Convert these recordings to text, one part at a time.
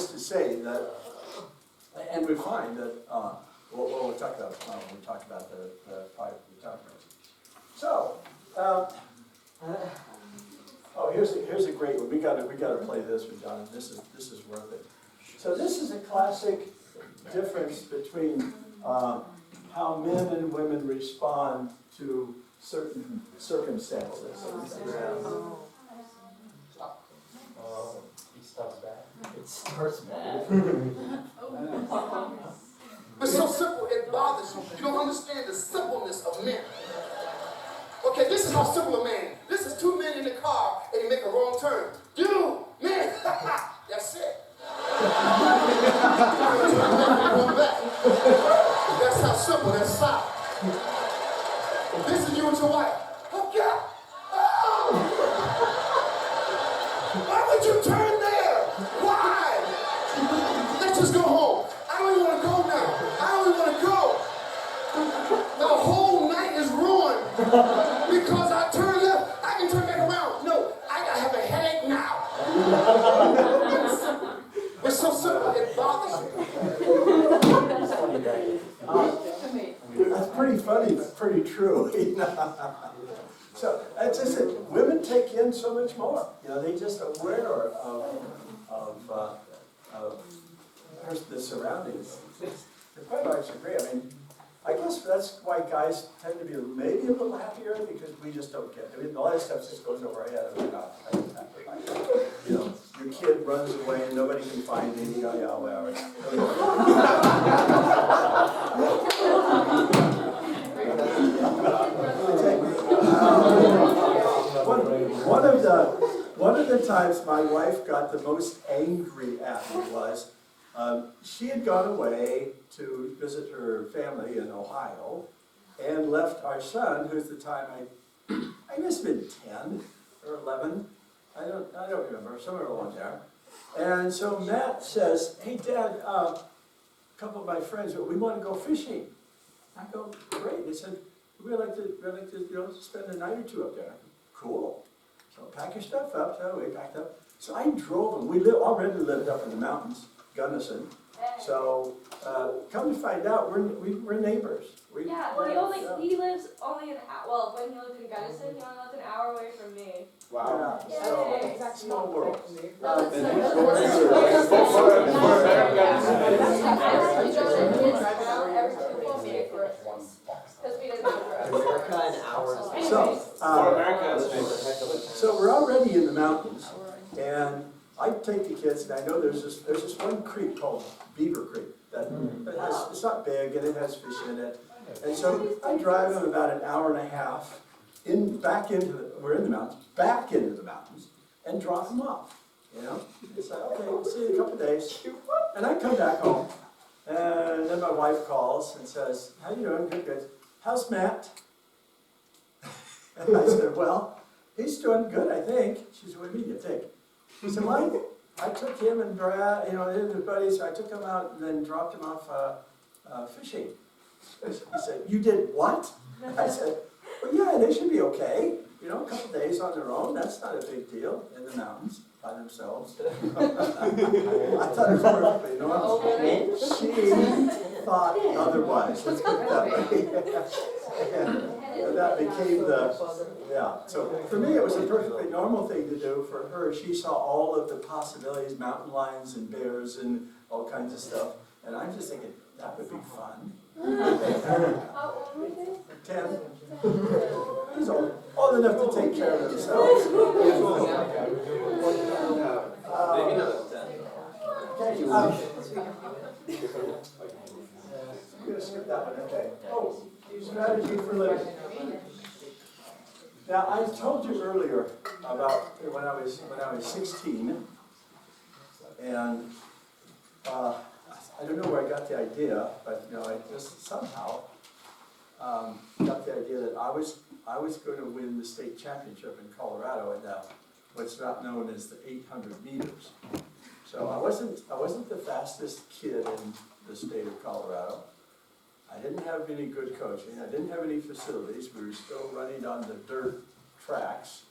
just to say that, and we find that, we'll talk about when we talk about the 5 retirements. So, here's a great one. We gotta play this one, John. This is worth it. So this is a classic difference between how men and women respond to certain circumstances. It starts bad. It's so simple, it bothers you. You don't understand the simpleness of men. Okay, this is how simple a man. This is 2 men in the car and they make a wrong turn. Dude, man, that's it. That's how simple, that's solid. This is you and your wife. Oh, God. Oh. Why would you turn there? Why? Let's just go home. I don't even want to go now. I don't even want to go. The whole night is ruined because I turned left. I can turn back around. No, I gotta have a headache now. It's so simple, it bothers me. That's pretty funny, but pretty true. So it's just that women take in so much more. They just aware of the surroundings. They're quite large degree. I mean, I guess that's why guys tend to be maybe a little happier because we just don't get it. I mean, a lot of stuff just goes over our head and we're not. Your kid runs away and nobody can find him. Yeah, well. One of the times my wife got the most angry at me was she had gone away to visit her family in Ohio and left our son, who's the time I must have been 10 or 11. I don't remember, somewhere along there. And so Matt says, "Hey Dad, a couple of my friends, we want to go fishing." I go, "Great." They said, we'd like to spend a night or two up there. Cool. So pack your stuff up. So we packed up. So I drove them. We already lived up in the mountains, Gunnison. So come to find out, we're neighbors. He lives only an hour. Well, when he lived in Gunnison, he only lived an hour away from me. Wow. Yeah. So, small world. No, that's So we're already in the mountains, and I take the kids, and I know there's this one creek called Beaver Creek that it's not big and it has fish in it, and so I drive them about an hour and a half we're in the mountains, back into the mountains, and drop them off. It's like, okay, we'll see you in a couple of days, and I come back home, and then my wife calls and says, "How you doing?" "Good. How's Matt?" And I said, "Well, he's doing good, I think." She said, "What do you mean you think?" I said, "Well, I took him and Brad, his buddies, I took him out and then dropped him off fishing." He said, "You did what?" I said, "Well, yeah, they should be okay. A couple of days on their own, that's not a big deal in the mountains by themselves." I thought it was perfectly normal. She thought otherwise. Let's put it that way. And that became so for me it was a perfectly normal thing to do. For her, she saw all of the possibilities, mountain lions and bears and all kinds of stuff. And I'm just thinking, that would be fun. How old were they? 10. He's old enough to take care of themselves. Maybe not 10. Okay, I'm going to skip that one, okay. Oh, strategy for living. Now, I told you earlier about when I was 16, and I don't know where I got the idea, but I just somehow got the idea that I was going to win the state championship in Colorado in what's not known as the 800 meters. So I wasn't the fastest kid in the state of Colorado. I didn't have any good coaching. I didn't have any facilities. We were still running on the dirt tracks,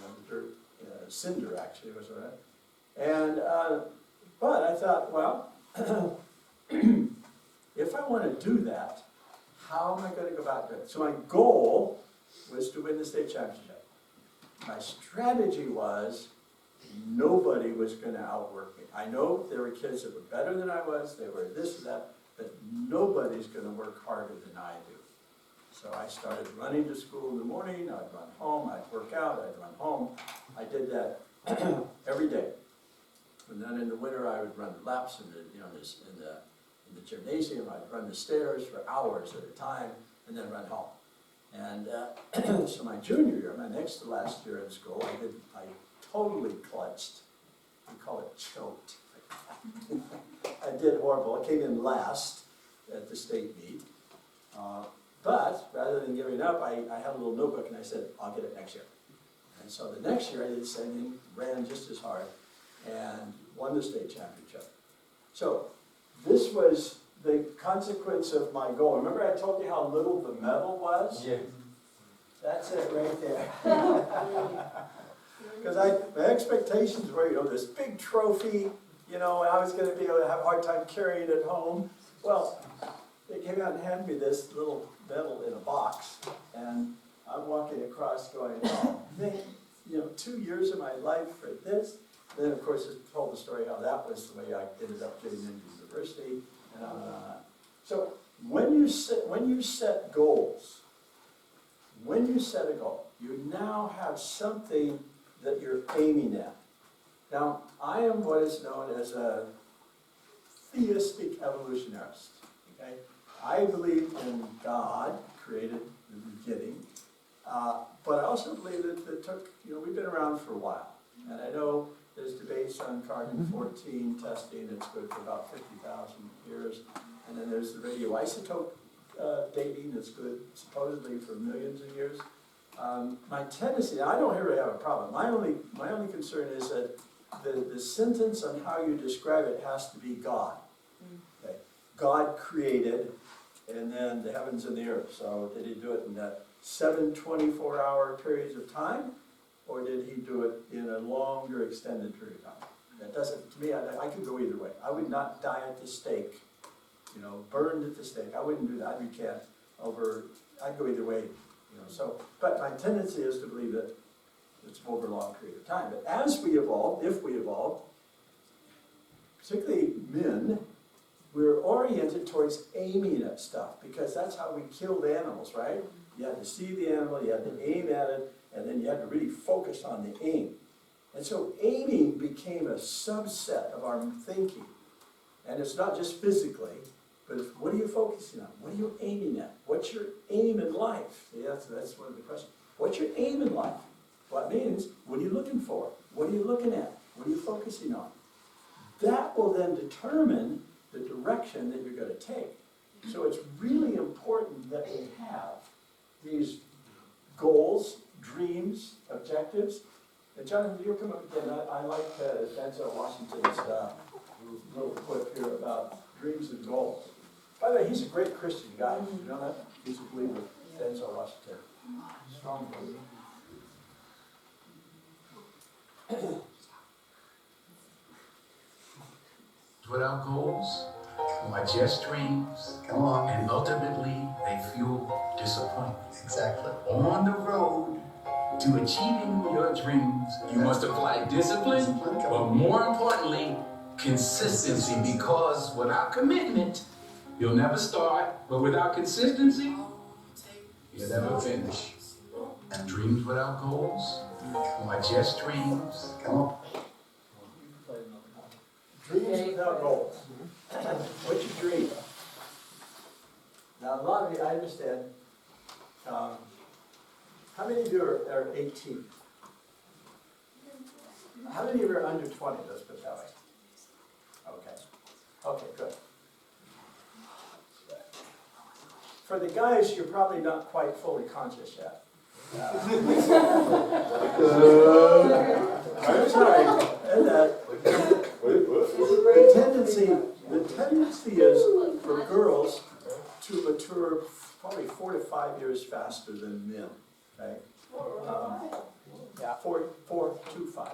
the dirt cinder actually was right. And but I thought, how am I gonna go about doing it? So my goal was to win the state championship. My strategy was, nobody was gonna outwork me. I know there were kids that were better than I was, they were this and that, but nobody's gonna work harder than I do. So I started running to school in the morning, I'd run home, I'd work out, I'd run home. I did that every day. And then in the winter, I would run laps in the gymnasium. I'd run the stairs for hours at a time, and then run home. And so my junior year, my next to last year in school, I totally clutched. We call it choked. I did horrible. I came in last at the state meet. But rather than giving up, I had a little notebook and I said, I'll get it next year. And so the next year I did the same thing, ran just as hard, and won the state championship. So this was the consequence of my goal. Remember I told you how little the medal was? Yeah. That's it right there. Because my expectations were, this big trophy, and I was going to be able to have a hard time carrying it home. Well, they came out and handed me this little medal in a box, and I'm walking across going, oh, man, 2 years of my life for this. Then, of course, it told the story how that was the way I ended up getting into university, and on and on. So when you set goals, when you set a goal, you now have something that you're aiming at. Now, I am what is known as a theistic evolutionist. Okay? I believe in God, created the beginning, but I also believe that we've been around for a while. And I know there's debates on carbon-14 testing, it's good for about 50,000 years. And then there's the radioisotope dating that's good supposedly for millions of years. My tendency, I don't really have a problem. My only concern is that the sentence on how you describe it has to be God. Okay? God created, and then the heavens and the earth. So did he do it in 7 24-hour periods of time? Or did he do it in a longer extended period of time? That doesn't, to me, I could go either way. I would not die at the stake, burned at the stake. I wouldn't do that. I'd recant I'd go either way, So, but my tendency is to believe that it's over a long period of time. But as we evolve, if we evolve, particularly men, we're oriented towards aiming at stuff because that's how we killed animals, right? You had to see the animal, you had to aim at it, and then you had to really focus on the aim. And so aiming became a subset of our thinking. And it's not just physically, but what are you focusing on? What are you aiming at? What's your aim in life? See, that's one of the questions. What's your aim in life? What means, what are you looking for? What are you looking at? What are you focusing on? That will then determine the direction that you're going to take. So it's really important that we have these goals, dreams, objectives. And Jonathan, you come up again. I like Denzel Washington's little clip here about dreams and goals. By the way, he's a great Christian guy. You know that? He's a believer, Denzel Washington. Strong believer. Without goals are just dreams. Come on. And ultimately, they fuel disappointment. Exactly. On the road to achieving your dreams, you must apply discipline, but more importantly, consistency, because without commitment, you'll never start, but without consistency, you'll never finish. And dreams without goals are just dreams. Come on. Dreams without goals. What's your dream? Now, a lot of you, I understand. How many of you are 18? How many of you are under 20? Let's put it that way. Okay. Okay, good. For the guys, you're probably not quite fully conscious yet. I'm sorry. And the tendency is for girls to mature probably 4 to 5 years faster than men. Okay? Yeah, 4 to 5.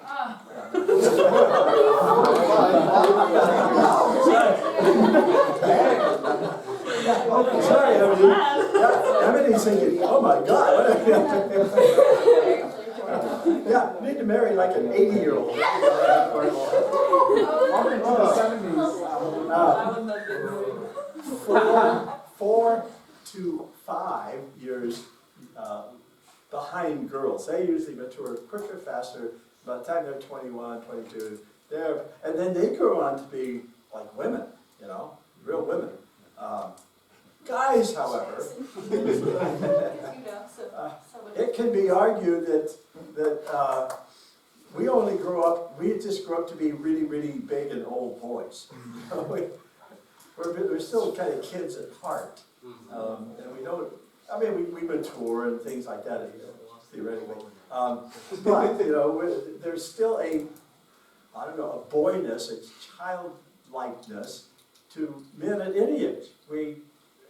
Sorry, to marry like an 80-year-old. Welcome to the 70s. I would not get married. 4 to 5 years behind girls. They usually mature quicker, faster. By the time they're 21, 22, and then they grow on to be like women, you know, real women. Guys, however, it can be argued that we just grow up to be really, really big and old boys. We're still kind of kids at heart. And we don't, I mean, we mature and things like that, theoretically. But, you know, there's still a boyness, a childlikeness to men at any age.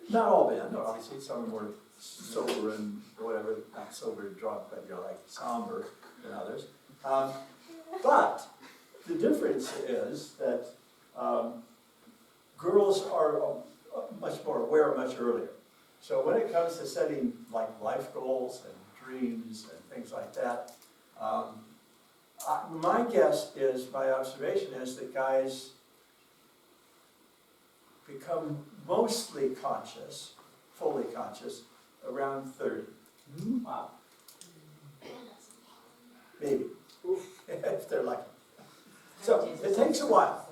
Not all men, obviously, some are more sober and whatever, not sober and drunk, but you're like somber than others. But the difference is that girls are much more aware much earlier. So when it comes to setting like life goals and dreams and things like that, my guess is, my observation is that guys become mostly conscious, fully conscious, around 30. Wow. Maybe, if they're lucky. So it takes a while.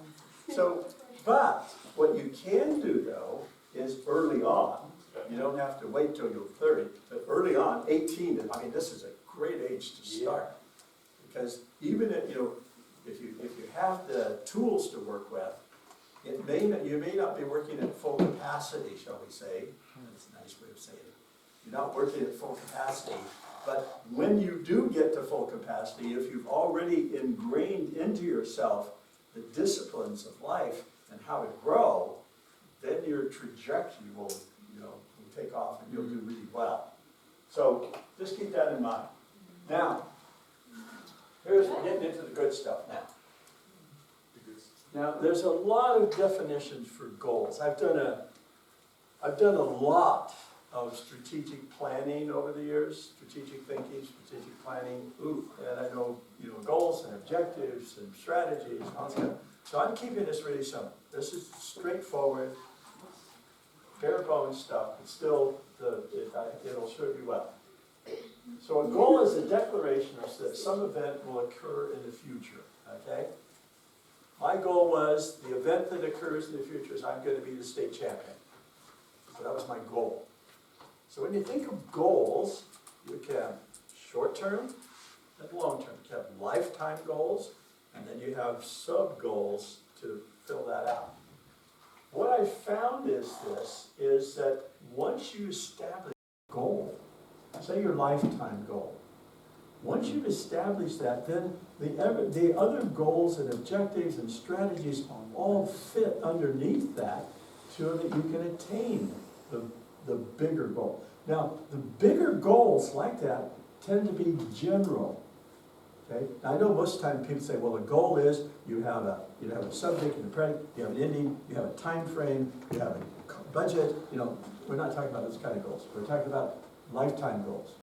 So, but what you can do though is early on. You don't have to wait till you're 30, but early on, 18. I mean, this is a great age to start, because even if you have the tools to work with, you may not be working at full capacity, shall we say. That's a nice way of saying it. You're not working at full capacity, but when you do get to full capacity, if you've already ingrained into yourself the disciplines of life and how to grow, then your trajectory will take off and you'll do really well. So just keep that in mind. Now, we're getting into the good stuff now. Now, there's a lot of definitions for goals. I've done a lot of strategic planning over the years, strategic thinking, strategic planning, and I know goals and objectives and strategies and all that. So I'm keeping this really simple. This is straightforward, bare bones stuff, but still it'll serve you well. So a goal is a declaration that some event will occur in the future, okay? My goal was the event that occurs in the future is I'm going to be the state champion. So that was my goal. So when you think of goals, you can have short-term and long-term. You have lifetime goals, and then you have sub-goals to fill that out. What I found is that once you establish a goal, say your lifetime goal, once you've established that, then the other goals and objectives and strategies all fit underneath that so that you can attain the bigger goal. Now, the bigger goals like that tend to be general. Okay? Now, I know most of the time people say, well, the goal is you have a subject and a predicate, you have an ending, you have a time frame, you have a budget. We're not talking about those kind of goals. We're talking about lifetime goals.